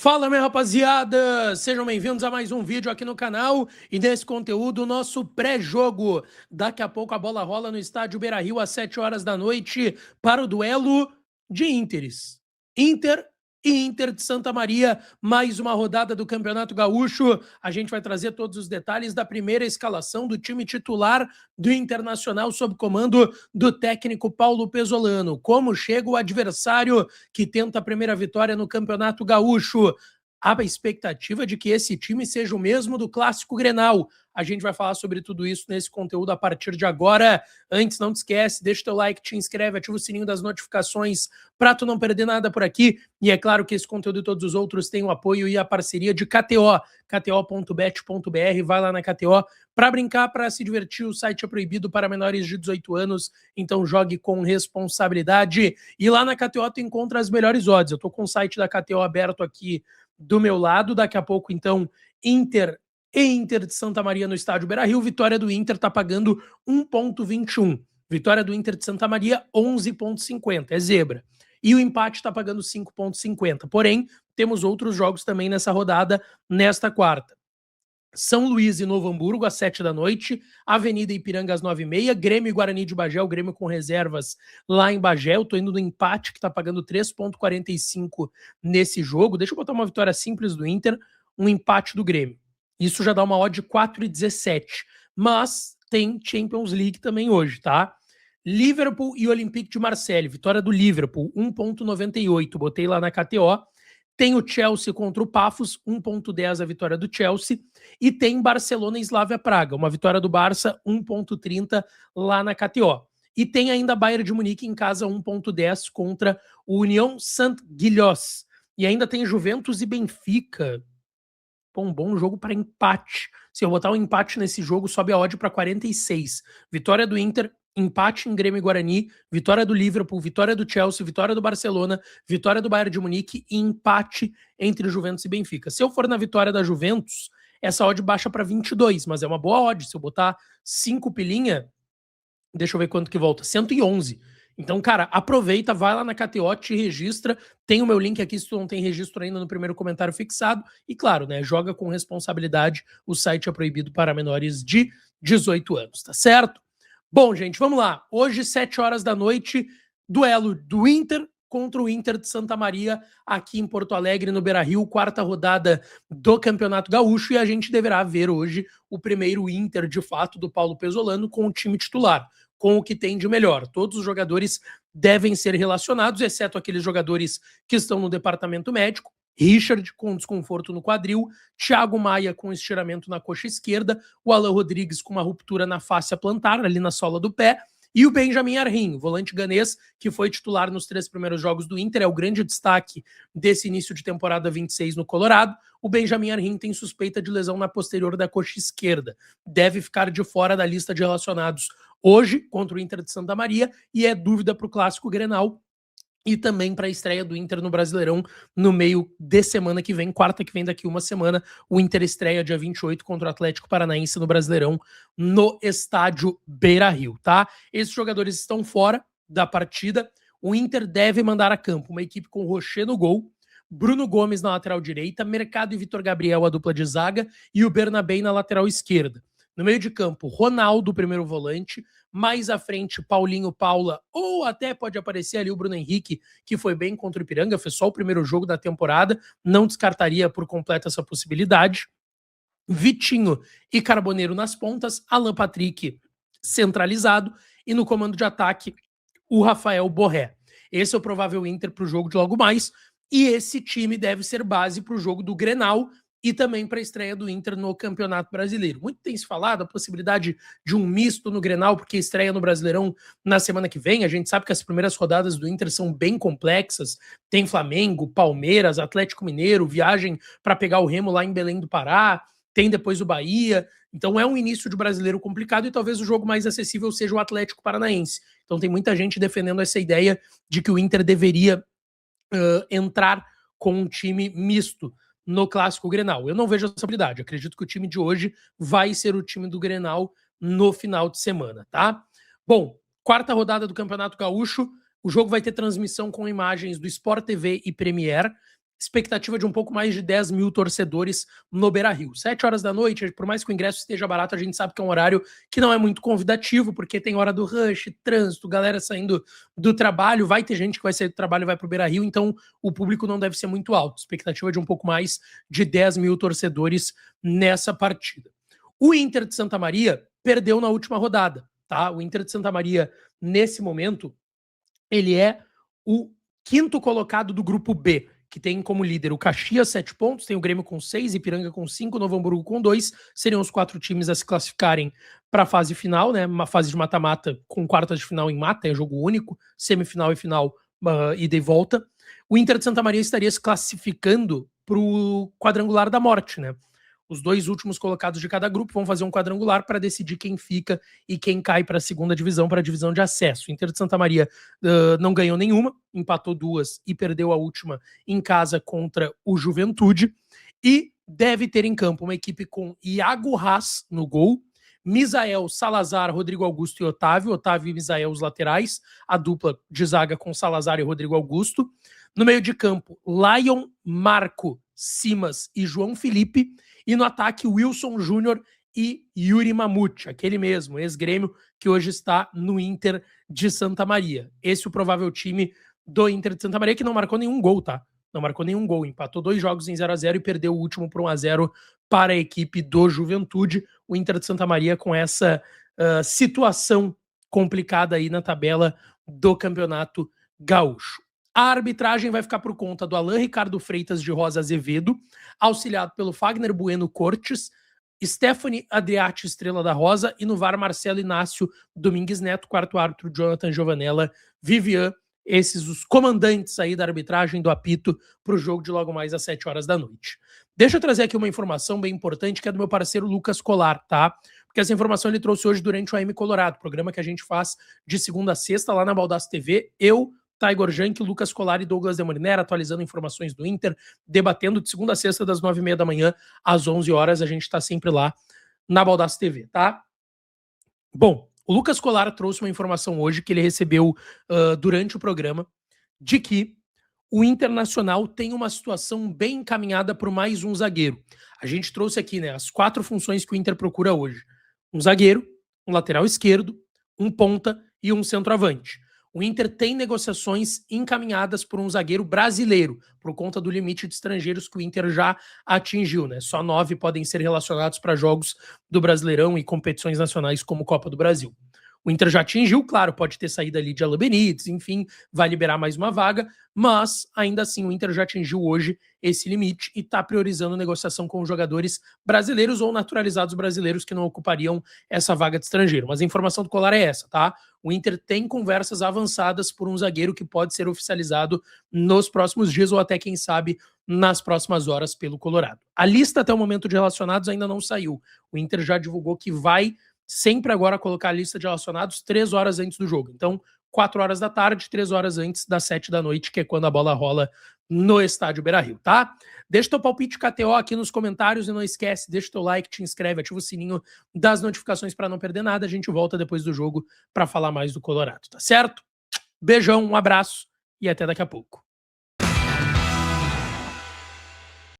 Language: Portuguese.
Fala, minha rapaziada! Sejam bem-vindos a mais um vídeo aqui no canal e nesse conteúdo, nosso pré-jogo. Daqui a pouco a bola rola no estádio Beira-Rio às 7 horas da noite para o duelo de Interes. Inter e Inter de Santa Maria, mais uma rodada do Campeonato Gaúcho. A gente vai trazer todos os detalhes da primeira escalação do time titular do Internacional sob comando do técnico Paulo Pesolano. Como chega o adversário que tenta a primeira vitória no Campeonato Gaúcho. Há a expectativa de que esse time seja o mesmo do Clássico Grenal. A gente vai falar sobre tudo isso nesse conteúdo a partir de agora. Antes, não te esquece, deixa o teu like, te inscreve, ativa o sininho das notificações para tu não perder nada por aqui. E é claro que esse conteúdo e todos os outros têm o apoio e a parceria de KTO, kto.bet.br. Vai lá na KTO para brincar, para se divertir. O site é proibido para menores de 18 anos, então jogue com responsabilidade. E lá na KTO tu encontra as melhores odds. Eu tô com o site da KTO aberto aqui do meu lado. Daqui a pouco, então, Inter e Inter de Santa Maria no estádio Beira-Rio. Vitória do Inter tá pagando 1,21. Vitória do Inter de Santa Maria, 11,50. É zebra. E o empate está pagando 5,50. Porém, temos outros jogos também nessa rodada, nesta quarta. São Luís e Novo Hamburgo, às 7 da noite. Avenida Ipiranga, às 9h30. Grêmio e Guarani de Bagé, o Grêmio com reservas lá em Bagé. Eu tô indo no empate, que tá pagando 3,45 nesse jogo. Deixa eu botar uma vitória simples do Inter, um empate do Grêmio. Isso já dá uma odd de 4,17. Mas tem Champions League também hoje, tá? Liverpool e Olympique de Marseille. Vitória do Liverpool, 1,98. Botei lá na KTO. Tem o Chelsea contra o Pafos, 1,10 a vitória do Chelsea. E tem Barcelona e Slavia Praga, uma vitória do Barça, 1,30 lá na KTO. E tem ainda Bayern de Munique em casa, 1,10 contra o União Saint-Gilloise. E ainda tem Juventus e Benfica. Pô, um bom jogo para empate. Se eu botar um empate nesse jogo, sobe a odd para 46. Vitória do Inter, empate em Grêmio e Guarani, vitória do Liverpool, vitória do Chelsea, vitória do Barcelona, vitória do Bayern de Munique e empate entre Juventus e Benfica. Se eu for na vitória da Juventus, essa odd baixa para 22, mas é uma boa odd. Se eu botar 5 pilinha, deixa eu ver quanto que volta, 111. Então, cara, aproveita, vai lá na KTO, te registra. Tem o meu link aqui se tu não tem registro ainda no primeiro comentário fixado. E claro, né, joga com responsabilidade. O site é proibido para menores de 18 anos, tá certo? Bom, gente, vamos lá. Hoje, 7 horas da noite, duelo do Inter contra o Inter de Santa Maria, aqui em Porto Alegre, no Beira-Rio, quarta rodada do Campeonato Gaúcho, e a gente deverá ver hoje o primeiro Inter, de fato, do Paulo Pesolano com o time titular, com o que tem de melhor. Todos os jogadores devem ser relacionados, exceto aqueles jogadores que estão no departamento médico. Richard com desconforto no quadril, Thiago Maia com estiramento na coxa esquerda, o Alan Rodrigues com uma ruptura na fáscia plantar, ali na sola do pé, e o Benjamin Arrim, volante ganês, que foi titular nos 3 primeiros jogos do Inter, é o grande destaque desse início de temporada 26 no Colorado. O Benjamin Arrim tem suspeita de lesão na posterior da coxa esquerda. Deve ficar de fora da lista de relacionados hoje contra o Inter de Santa Maria e é dúvida para o Clássico Grenal e também para a estreia do Inter no Brasileirão no meio de semana que vem, quarta que vem daqui uma semana. O Inter estreia dia 28 contra o Atlético Paranaense no Brasileirão no estádio Beira-Rio, tá? Esses jogadores estão fora da partida. O Inter deve mandar a campo uma equipe com Rocher no gol, Bruno Gomes na lateral direita, Mercado e Vitor Gabriel a dupla de zaga e o Bernabé na lateral esquerda. No meio de campo, Ronaldo, primeiro volante, mais à frente, Paulinho Paula, ou até pode aparecer ali o Bruno Henrique, que foi bem contra o Ipiranga, foi só o primeiro jogo da temporada, não descartaria por completo essa possibilidade. Vitinho e Carboneiro nas pontas, Alan Patrick centralizado e no comando de ataque, o Rafael Borré. Esse é o provável Inter para o jogo de logo mais, e esse time deve ser base para o jogo do Grenal e também para a estreia do Inter no Campeonato Brasileiro. Muito tem se falado a possibilidade de um misto no Grenal, porque estreia no Brasileirão na semana que vem. A gente sabe que as primeiras rodadas do Inter são bem complexas. Tem Flamengo, Palmeiras, Atlético Mineiro, viagem para pegar o Remo lá em Belém do Pará, tem depois o Bahia. Então é um início de Brasileiro complicado e talvez o jogo mais acessível seja o Atlético Paranaense. Então tem muita gente defendendo essa ideia de que o Inter deveria entrar com um time misto no Clássico Grenal. Eu não vejo essa possibilidade. Acredito que o time de hoje vai ser o time do Grenal no final de semana, tá? Bom, quarta rodada do Campeonato Gaúcho. O jogo vai ter transmissão com imagens do Sport TV e Premier. expectativa de um pouco mais de 10 mil torcedores no Beira-Rio. 7 horas da noite, por mais que o ingresso esteja barato, a gente sabe que é um horário que não é muito convidativo, porque tem hora do rush, trânsito, galera saindo do trabalho, vai ter gente que vai sair do trabalho e vai pro Beira-Rio, então o público não deve ser muito alto. Expectativa de um pouco mais de 10 mil torcedores nessa partida. O Inter de Santa Maria perdeu na última rodada, tá? O Inter de Santa Maria, nesse momento, ele é o quinto colocado do grupo B, que tem como líder o Caxias, 7 pontos, tem o Grêmio com 6, Ipiranga com 5, Novo Hamburgo com 2, seriam os 4 times a se classificarem para a fase final, né? Uma fase de mata-mata com quartas de final em mata, é jogo único, semifinal e final, ida e volta. O Inter de Santa Maria estaria se classificando para o quadrangular da morte, né? Os 2 últimos colocados de cada grupo vão fazer um quadrangular para decidir quem fica e quem cai para a segunda divisão, para a divisão de acesso. O Inter de Santa Maria não ganhou nenhuma, empatou 2 e perdeu a última em casa contra o Juventude. E deve ter em campo uma equipe com Iago Haas no gol, Misael, Salazar, Rodrigo Augusto e Otávio e Misael os laterais, a dupla de zaga com Salazar e Rodrigo Augusto. No meio de campo, Lion, Marco, Simas e João Felipe. E no ataque, Wilson Júnior e Yuri Mamute, aquele mesmo, ex-Grêmio, que hoje está no Inter de Santa Maria. Esse é o provável time do Inter de Santa Maria, que não marcou nenhum gol, tá? Não marcou nenhum gol, empatou 2 jogos em 0-0 e perdeu o último por 1-0 para a equipe do Juventude. O Inter de Santa Maria com essa situação complicada aí na tabela do Campeonato Gaúcho. A arbitragem vai ficar por conta do Alan Ricardo Freitas de Rosa Azevedo, auxiliado pelo Fagner Bueno Cortes, Stephanie Adriati Estrela da Rosa e no VAR Marcelo Inácio Domingues Neto, quarto árbitro Jonathan Giovanella Vivian, esses os comandantes aí da arbitragem do apito para o jogo de logo mais às 7 horas da noite. Deixa eu trazer aqui uma informação bem importante que é do meu parceiro Lucas Colar, tá? Porque essa informação ele trouxe hoje durante o AM Colorado, programa que a gente faz de segunda a sexta lá na Baldasso TV. Eu, Taigor Jank, Lucas Colar e Douglas de Molinera, atualizando informações do Inter, debatendo de segunda a sexta, das 9h30 da manhã às 11 horas. A gente está sempre lá na Baldasso TV, tá? Bom, o Lucas Colar trouxe uma informação hoje que ele recebeu durante o programa, de que o Internacional tem uma situação bem encaminhada por mais um zagueiro. A gente trouxe aqui, né, as 4 funções que o Inter procura hoje. Um zagueiro, um lateral esquerdo, um ponta e um centroavante. O Inter tem negociações encaminhadas por um zagueiro brasileiro, por conta do limite de estrangeiros que o Inter já atingiu, né? Só 9 podem ser relacionados para jogos do Brasileirão e competições nacionais como Copa do Brasil. O Inter já atingiu, claro, pode ter saído ali de Alan Benítez, enfim, vai liberar mais uma vaga, mas ainda assim o Inter já atingiu hoje esse limite e está priorizando negociação com jogadores brasileiros ou naturalizados brasileiros que não ocupariam essa vaga de estrangeiro. Mas a informação do Colar é essa, tá? O Inter tem conversas avançadas por um zagueiro que pode ser oficializado nos próximos dias ou até, quem sabe, nas próximas horas pelo Colorado. A lista até o momento de relacionados ainda não saiu. O Inter já divulgou que vai sempre agora colocar a lista de relacionados 3 horas antes do jogo. Então, 4 horas da tarde, 3 horas antes das 7 da noite, que é quando a bola rola no estádio Beira-Rio, tá? Deixa teu palpite KTO aqui nos comentários e não esquece, deixa teu like, te inscreve, ativa o sininho das notificações para não perder nada. A gente volta depois do jogo para falar mais do Colorado, tá certo? Beijão, um abraço e até daqui a pouco.